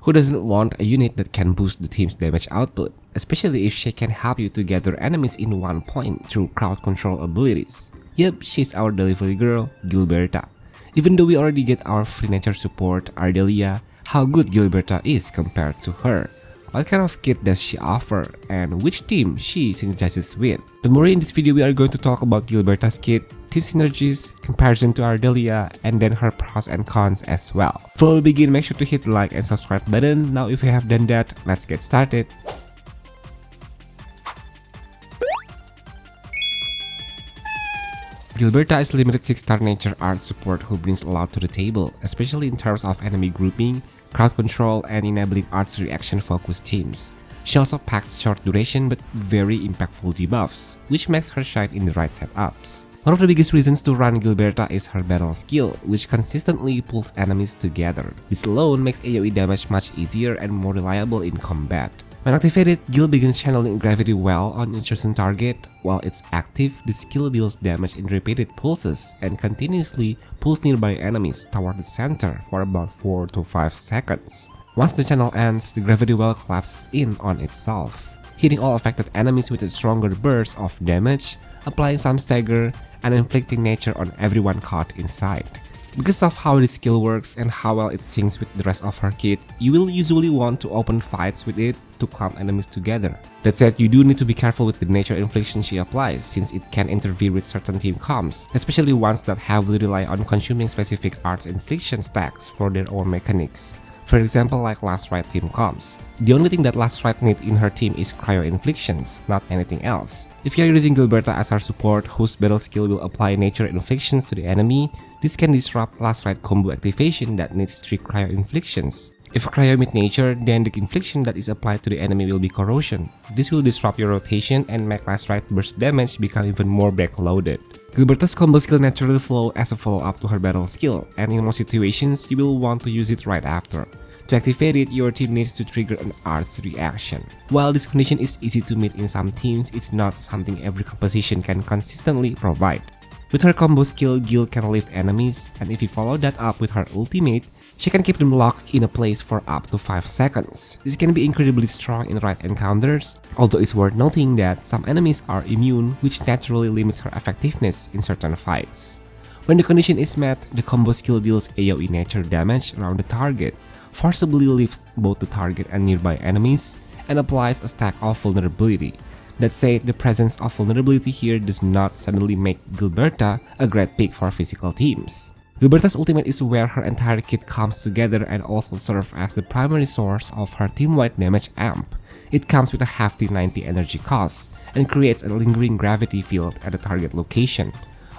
Who doesn't want a unit that can boost the team's damage output, especially if she can help you to gather enemies in one point through crowd control abilities? Yep, she's our delivery girl, Gilberta. Even though we already get our free nature support, Ardelia, how good Gilberta is compared to her. What kind of kit does she offer, and which team she synergizes with? Don't worry, in this video we are going to talk about Gilberta's kit, team synergies, comparison to Ardelia, and then her pros and cons as well. Before we begin, make sure to hit the like and subscribe button. Now if you have done that, let's get started. Gilberta is limited 6-star nature art support who brings a lot to the table, especially in terms of enemy grouping, crowd control, and enabling art's reaction focused teams. She also packs short duration but very impactful debuffs, which makes her shine in the right setups. One of the biggest reasons to run Gilberta is her battle skill, which consistently pulls enemies together. This alone makes AoE damage much easier and more reliable in combat. When activated, Gil begins channeling gravity well on a chosen target. While it's active, the skill deals damage in repeated pulses and continuously pulls nearby enemies toward the center for about 4 to 5 seconds. Once the channel ends, the gravity well collapses in on itself, hitting all affected enemies with a stronger burst of damage, applying some stagger, and inflicting nature on everyone caught inside. Because of how this skill works and how well it syncs with the rest of her kit, you will usually want to open fights with it to clump enemies together. That said, you do need to be careful with the nature infliction she applies, since it can interfere with certain team comps, especially ones that heavily rely on consuming specific arts infliction stacks for their own mechanics. For example, like Last Rite team comps. The only thing that Last Rite needs in her team is cryo inflictions, not anything else. If you are using Gilberta as our support whose battle skill will apply nature inflictions to the enemy, this can disrupt Last Rite combo activation that needs strict cryo inflictions. If cryo meet nature, then the infliction that is applied to the enemy will be corrosion. This will disrupt your rotation and make Last Rite burst damage become even more backloaded. Gilberta's combo skill naturally flows as a follow-up to her battle skill, and in most situations, you will want to use it right after. To activate it, your team needs to trigger an arts reaction. While this condition is easy to meet in some teams, it's not something every composition can consistently provide. With her combo skill, Gil can lift enemies, and if you follow that up with her ultimate, she can keep them locked in a place for up to 5 seconds. This can be incredibly strong in right encounters, although it's worth noting that some enemies are immune, which naturally limits her effectiveness in certain fights. When the condition is met, the combo skill deals AoE nature damage around the target, forcibly lifts both the target and nearby enemies, and applies a stack of vulnerability. That said, the presence of vulnerability here does not suddenly make Gilberta a great pick for physical teams. Gilberta's ultimate is where her entire kit comes together and also serves as the primary source of her team-wide damage amp. It comes with a hefty 90 energy cost and creates a lingering gravity field at the target location.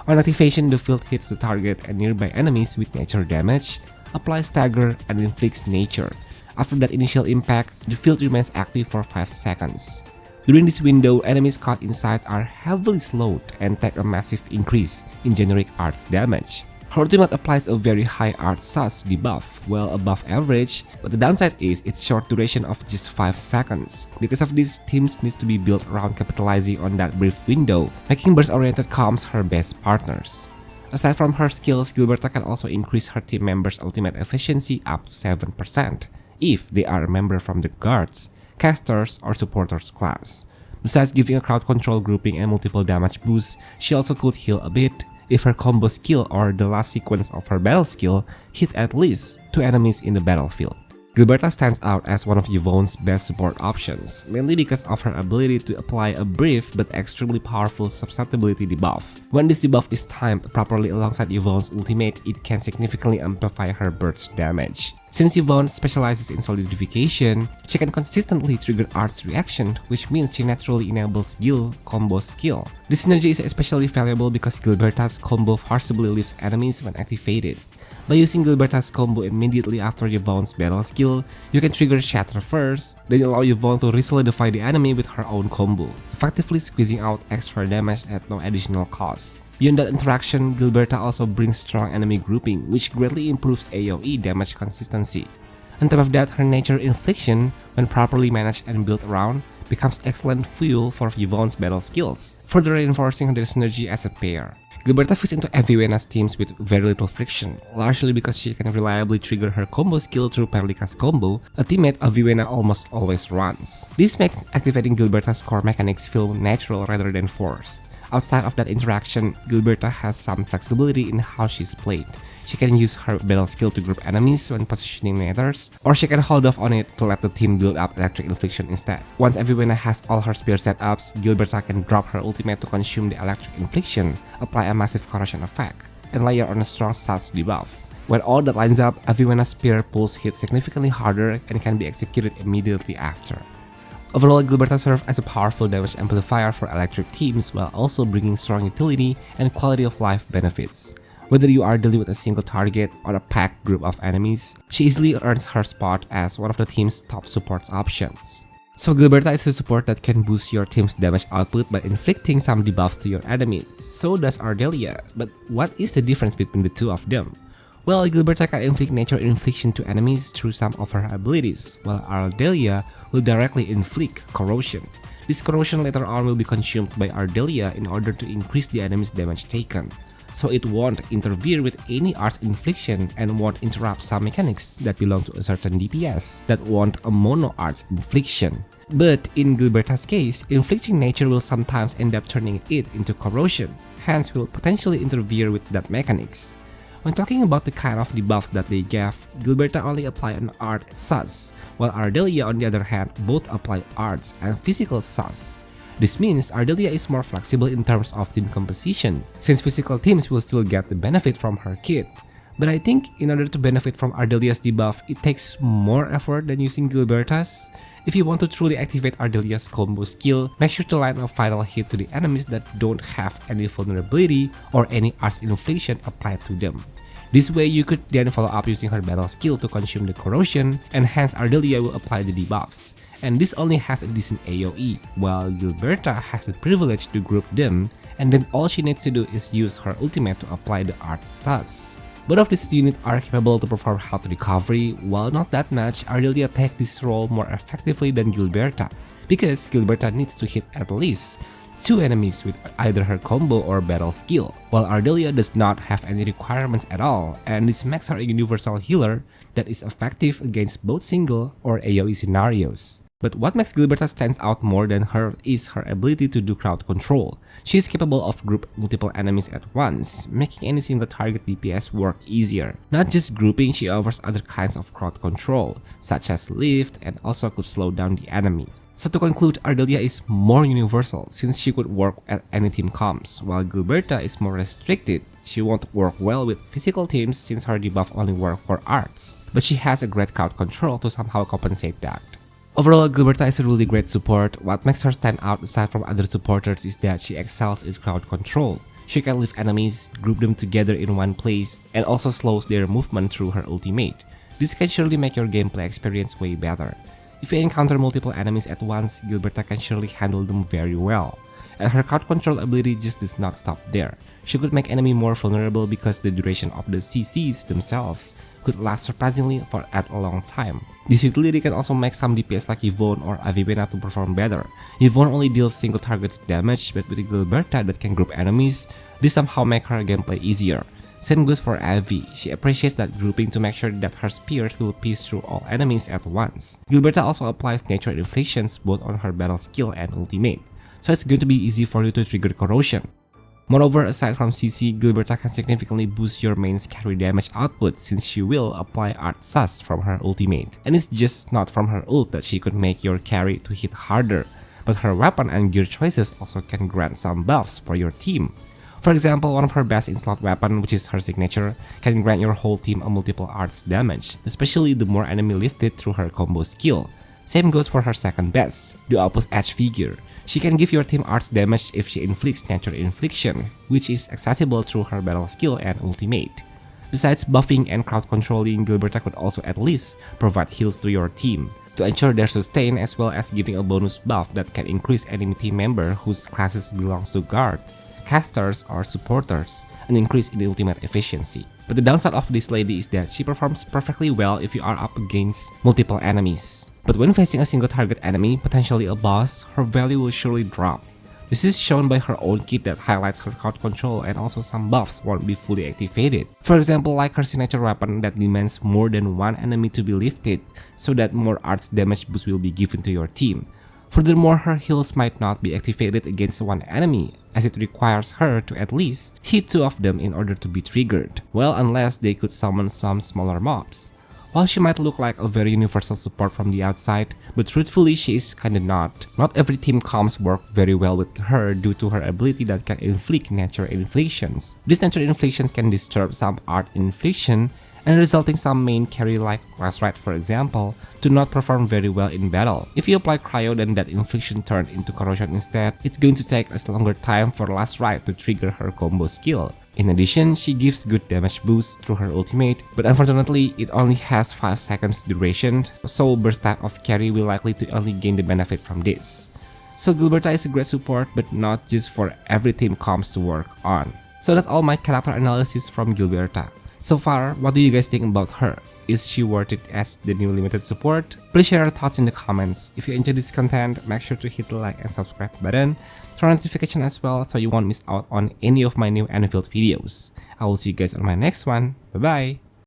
On activation, the field hits the target and nearby enemies with nature damage, applies stagger, and inflicts nature. After that initial impact, the field remains active for 5 seconds. During this window, enemies caught inside are heavily slowed and take a massive increase in generic arts damage. Her ultimate applies a very high art sus debuff, well above average, but the downside is its short duration of just 5 seconds. Because of this, teams need to be built around capitalizing on that brief window, making burst-oriented comps her best partners. Aside from her skills, Gilberta can also increase her team members' ultimate efficiency up to 7% if they are a member from the guards, casters, or supporters class. Besides giving a crowd control grouping and multiple damage boosts, she also could heal a bit if her combo skill or the last sequence of her battle skill hit at least 2 enemies in the battlefield. Gilberta stands out as one of Yvonne's best support options, mainly because of her ability to apply a brief but extremely powerful susceptibility debuff. When this debuff is timed properly alongside Yvonne's ultimate, it can significantly amplify her burst damage. Since Yvonne specializes in solidification, she can consistently trigger arts reaction, which means she naturally enables Gil combo skill. This synergy is especially valuable because Gilberta's combo forcibly lifts enemies when activated. By using Gilberta's combo immediately after Yvonne's battle skill, you can trigger Shatter first, then allow Yvonne to re-solidify the enemy with her own combo, effectively squeezing out extra damage at no additional cost. Beyond that interaction, Gilberta also brings strong enemy grouping, which greatly improves AoE damage consistency. On top of that, her nature infliction, when properly managed and built around, becomes excellent fuel for Yvonne's battle skills, further reinforcing their synergy as a pair. Gilberta fits into Aviwena's teams with very little friction, largely because she can reliably trigger her combo skill through Perlica's combo, a teammate Aviwena almost always runs. This makes activating Gilberta's core mechanics feel natural rather than forced. Outside of that interaction, Gilberta has some flexibility in how she's played. She can use her battle skill to group enemies when positioning matters, or she can hold off on it to let the team build up electric infliction instead. Once Aviwena has all her spear setups, Gilberta can drop her ultimate to consume the electric infliction, apply a massive corrosion effect, and layer on a strong SAS debuff. When all that lines up, Aviwena's spear pulls hit significantly harder and can be executed immediately after. Overall, Gilberta serves as a powerful damage amplifier for electric teams while also bringing strong utility and quality of life benefits. Whether you are dealing with a single target or a packed group of enemies, she easily earns her spot as one of the team's top support options. So Gilberta is a support that can boost your team's damage output by inflicting some debuffs to your enemies. So does Ardelia, but what is the difference between the two of them? Well, Gilberta can inflict nature infliction to enemies through some of her abilities, while Ardelia will directly inflict corrosion. This corrosion later on will be consumed by Ardelia in order to increase the enemy's damage taken. So it won't interfere with any arts infliction and won't interrupt some mechanics that belong to a certain DPS that want a mono arts infliction. But in Gilberta's case, inflicting nature will sometimes end up turning it into corrosion, hence will potentially interfere with that mechanics. When talking about the kind of debuff that they gave, Gilberta only apply an art sus, while Ardelia on the other hand both apply arts and physical sus. This means Ardelia is more flexible in terms of team composition, since physical teams will still get the benefit from her kit. But I think in order to benefit from Ardelia's debuff, it takes more effort than using Gilberta's. If you want to truly activate Ardelia's combo skill, make sure to land a final hit to the enemies that don't have any vulnerability or any arts infliction applied to them. This way you could then follow up using her battle skill to consume the corrosion, and hence Ardelia will apply the debuffs. And this only has a decent AoE, while Gilberta has the privilege to group them, and then all she needs to do is use her ultimate to apply the art sus. Both of these units are capable to perform health recovery, while not that much, Ardelia takes this role more effectively than Gilberta, because Gilberta needs to hit at least 2 enemies with either her combo or battle skill, while Ardelia does not have any requirements at all, and this makes her a universal healer that is effective against both single or AoE scenarios. But what makes Gilberta stand out more than her is her ability to do crowd control. She is capable of grouping multiple enemies at once, making any single target DPS work easier. Not just grouping, she offers other kinds of crowd control, such as lift, and also could slow down the enemy. So to conclude, Ardelia is more universal since she could work at any team comps, while Gilberta is more restricted. She won't work well with physical teams since her debuff only works for arts, but she has a great crowd control to somehow compensate that. Overall, Gilberta is a really great support. What makes her stand out aside from other supporters is that she excels in crowd control. She can lift enemies, group them together in one place, and also slows their movement through her ultimate. This can surely make your gameplay experience way better. If you encounter multiple enemies at once, Gilberta can surely handle them very well. And her crowd control ability just does not stop there. She could make enemy more vulnerable because the duration of the CCs themselves could last surprisingly for at a long time. This utility can also make some DPS like Yvonne or Aviwena to perform better. Yvonne only deals single target damage, but with Gilberta that can group enemies, this somehow make her gameplay easier. Same goes for Avi. She appreciates that grouping to make sure that her spears will pierce through all enemies at once. Gilberta also applies nature inflictions both on her battle skill and ultimate, so it's going to be easy for you to trigger corrosion. Moreover, aside from CC, Gilberta can significantly boost your main's carry damage output since she will apply art sus from her ultimate. And it's just not from her ult that she could make your carry to hit harder, but her weapon and gear choices also can grant some buffs for your team. For example, one of her best in-slot weapon, which is her signature, can grant your whole team a multiple arts damage, especially the more enemy lifted through her combo skill. Same goes for her second best, the Opus Edge figure. She can give your team arts damage if she inflicts nature infliction, which is accessible through her battle skill and ultimate. Besides buffing and crowd controlling, Gilberta could also at least provide heals to your team, to ensure their sustain as well as giving a bonus buff that can increase enemy team member whose classes belongs to guard. casters, or supporters, an increase in ultimate efficiency. But the downside of this lady is that she performs perfectly well if you are up against multiple enemies. But when facing a single target enemy, potentially a boss, her value will surely drop. This is shown by her own kit that highlights her crowd control, and also some buffs won't be fully activated. For example, like her signature weapon that demands more than one enemy to be lifted, so that more arts damage boost will be given to your team. Furthermore, her heals might not be activated against one enemy, as it requires her to at least hit 2 of them in order to be triggered, well, unless they could summon some smaller mobs. While she might look like a very universal support from the outside, but truthfully she is kinda not. Not every team comps work very well with her due to her ability that can inflict nature inflictions. These nature inflictions can disturb some art infliction, and resulting some main carry like Last Ride for example, to not perform very well in battle. If you apply cryo then that infliction turned into corrosion instead, it's going to take a longer time for Last Ride to trigger her combo skill. In addition, she gives good damage boost through her ultimate, but unfortunately it only has 5 seconds duration, so burst type of carry will likely to only gain the benefit from this. So Gilberta is a great support, but not just for every team comps to work on. So that's all my character analysis from Gilberta. So far, what do you guys think about her? Is she worth it as the new limited support? Please share your thoughts in the comments. If you enjoyed this content, make sure to hit the like and subscribe button, turn on notification as well so you won't miss out on any of my new Endfield videos. I will see you guys on my next one. Bye bye!